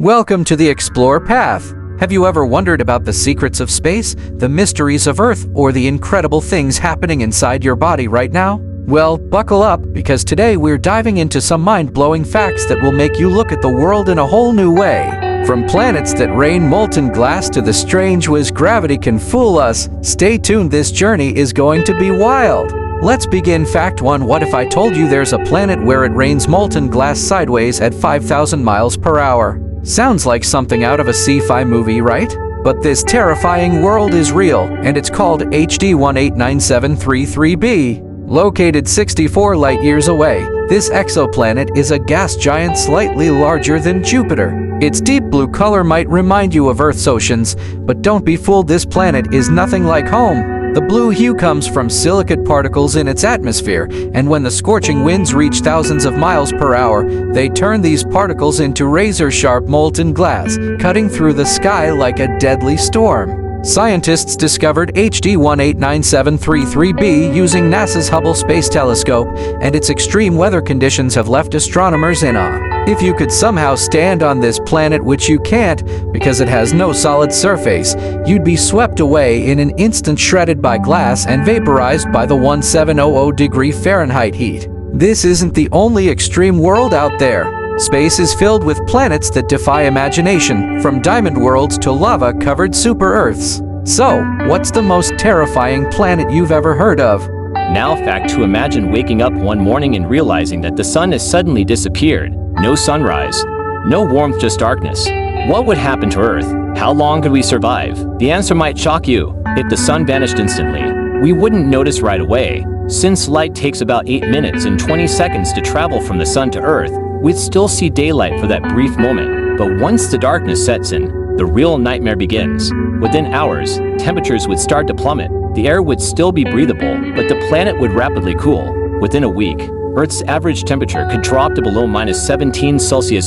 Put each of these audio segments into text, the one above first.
Welcome to the Theexplorepath. Have you ever wondered about the secrets of space, the mysteries of Earth, or the incredible things happening inside your body right now? Well, buckle up, because today we're diving into some mind-blowing facts that will make you look at the world in a whole new way. From planets that rain molten glass to the strange ways gravity can fool us, stay tuned, this journey is going to be wild. Let's begin. Fact 1. What if I told you there's a planet where it rains molten glass sideways at 5,000 miles per hour? Sounds like something out of a sci-fi movie, right? But this terrifying world is real, and it's called HD 189733b. Located 64 light-years away, this exoplanet is a gas giant slightly larger than Jupiter. Its deep blue color might remind you of Earth's oceans, but don't be fooled, this planet is nothing like home. The blue hue comes from silicate particles in its atmosphere, and when the scorching winds reach thousands of miles per hour, they turn these particles into razor-sharp molten glass, cutting through the sky like a deadly storm. Scientists discovered HD 189733b using NASA's Hubble Space Telescope, and its extreme weather conditions have left astronomers in awe. If you could somehow stand on this planet, which you can't because it has no solid surface, you'd be swept away in an instant, shredded by glass and vaporized by the 1700 Fahrenheit heat. This isn't the only extreme world out there. Space is filled with planets that defy imagination, from diamond worlds to lava-covered super-Earths. So, what's the most terrifying planet you've ever heard of? Now, fact 2. Imagine waking up one morning and realizing that the sun has suddenly disappeared. No sunrise, no warmth, just darkness. What would happen to Earth? How long could we survive? The answer might shock you. If the sun vanished instantly, we wouldn't notice right away. Since light takes about 8 minutes and 20 seconds to travel from the sun to Earth, we'd still see daylight for that brief moment. But once the darkness sets in, the real nightmare begins. Within hours, temperatures would start to plummet. The air would still be breathable, but the planet would rapidly cool. Within a week, Earth's average temperature could drop to below -17 °C.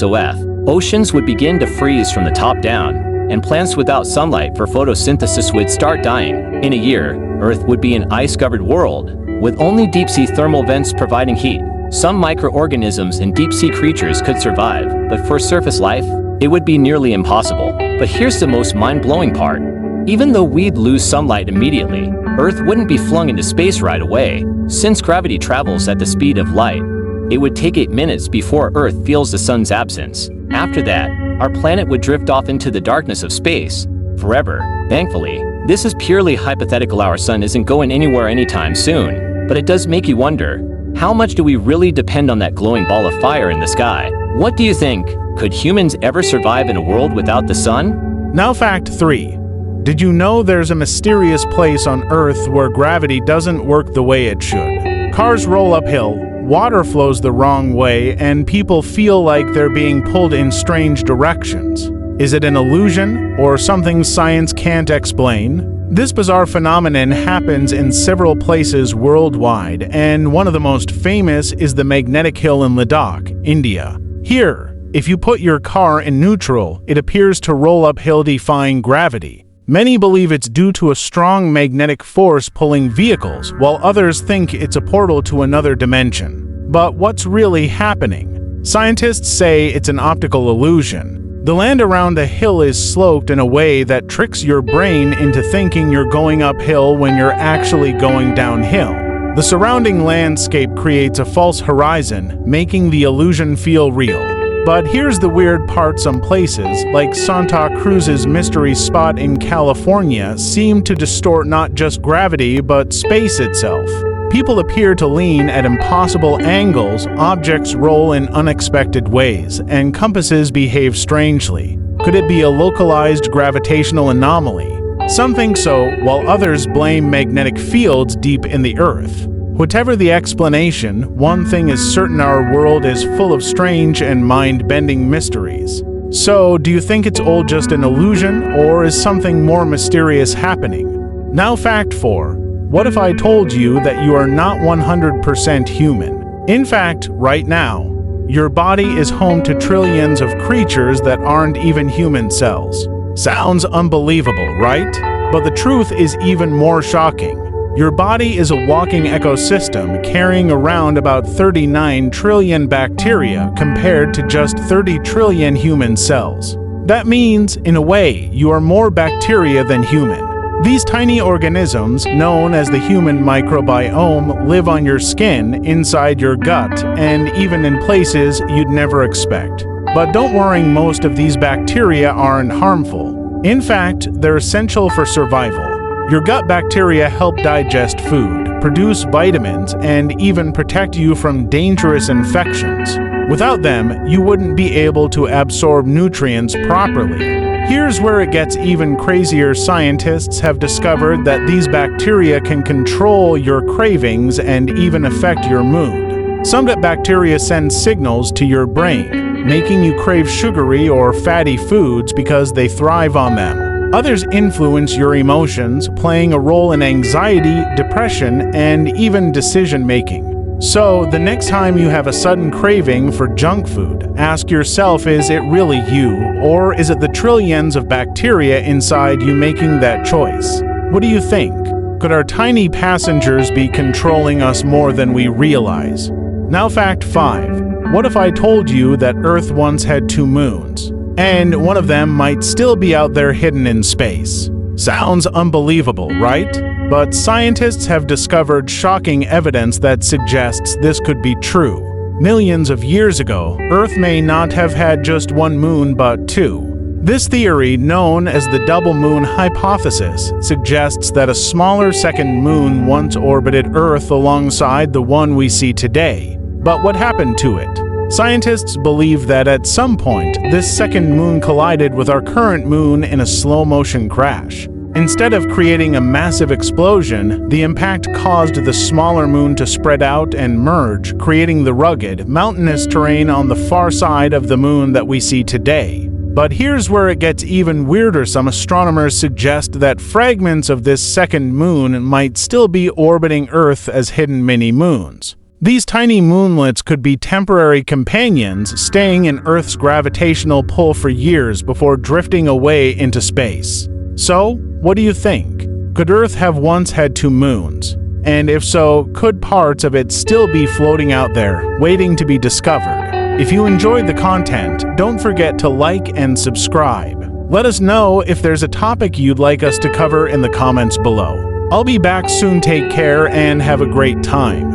Oceans would begin to freeze from the top down, and plants without sunlight for photosynthesis would start dying. In a year, Earth would be an ice-covered world, with only deep-sea thermal vents providing heat. Some microorganisms and deep-sea creatures could survive, but for surface life, it would be nearly impossible. But here's the most mind-blowing part. Even though we'd lose sunlight immediately, Earth wouldn't be flung into space right away. Since gravity travels at the speed of light, it would take 8 minutes before Earth feels the sun's absence. After that, our planet would drift off into the darkness of space forever. Thankfully, this is purely hypothetical. Our sun isn't going anywhere anytime soon, but it does make you wonder, how much do we really depend on that glowing ball of fire in the sky? What do you think? Could humans ever survive in a world without the sun? Now, fact 3. Did you know there's a mysterious place on Earth where gravity doesn't work the way it should? Cars roll uphill, water flows the wrong way, and people feel like they're being pulled in strange directions. Is it an illusion, or something science can't explain? This bizarre phenomenon happens in several places worldwide, and one of the most famous is the magnetic hill in Ladakh, India. Here, if you put your car in neutral, it appears to roll uphill defying gravity. Many believe it's due to a strong magnetic force pulling vehicles, while others think it's a portal to another dimension. But what's really happening? Scientists say it's an optical illusion. The land around the hill is sloped in a way that tricks your brain into thinking you're going uphill when you're actually going downhill. The surrounding landscape creates a false horizon, making the illusion feel real. But here's the weird part. Some places, like Santa Cruz's mystery spot in California, seem to distort not just gravity but space itself. People appear to lean at impossible angles, objects roll in unexpected ways, and compasses behave strangely. Could it be a localized gravitational anomaly? Some think so, while others blame magnetic fields deep in the Earth. Whatever the explanation, one thing is certain: our world is full of strange and mind-bending mysteries. So, do you think it's all just an illusion, or is something more mysterious happening? Now, fact 4. What if I told you that you are not 100% human? In fact, right now, your body is home to trillions of creatures that aren't even human cells. Sounds unbelievable, right? But the truth is even more shocking. Your body is a walking ecosystem carrying around about 39 trillion bacteria compared to just 30 trillion human cells. That means, in a way, you are more bacteria than human. These tiny organisms, known as the human microbiome, live on your skin, inside your gut, and even in places you'd never expect. But don't worry, most of these bacteria aren't harmful. In fact, they're essential for survival. Your gut bacteria help digest food, produce vitamins, and even protect you from dangerous infections. Without them, you wouldn't be able to absorb nutrients properly. Here's where it gets even crazier. Scientists have discovered that these bacteria can control your cravings and even affect your mood. Some bacteria send signals to your brain, making you crave sugary or fatty foods because they thrive on them. Others influence your emotions, playing a role in anxiety, depression, and even decision-making. So, the next time you have a sudden craving for junk food, ask yourself, is it really you, or is it the trillions of bacteria inside you making that choice? What do you think? Could our tiny passengers be controlling us more than we realize? Now, fact 5. What if I told you that Earth once had 2 moons? And one of them might still be out there hidden in space. Sounds unbelievable, right? But scientists have discovered shocking evidence that suggests this could be true. Millions of years ago, Earth may not have had just 1 moon but 2. This theory, known as the double moon hypothesis, suggests that a smaller second moon once orbited Earth alongside the one we see today. But what happened to it? Scientists believe that at some point, this second moon collided with our current moon in a slow-motion crash. Instead of creating a massive explosion, the impact caused the smaller moon to spread out and merge, creating the rugged, mountainous terrain on the far side of the moon that we see today. But here's where it gets even weirder. Some astronomers suggest that fragments of this second moon might still be orbiting Earth as hidden mini-moons. These tiny moonlets could be temporary companions, staying in Earth's gravitational pull for years before drifting away into space. So, what do you think? Could Earth have once had 2 moons? And if so, could parts of it still be floating out there, waiting to be discovered? If you enjoyed the content, don't forget to like and subscribe. Let us know if there's a topic you'd like us to cover in the comments below. I'll be back soon. Take care and have a great time.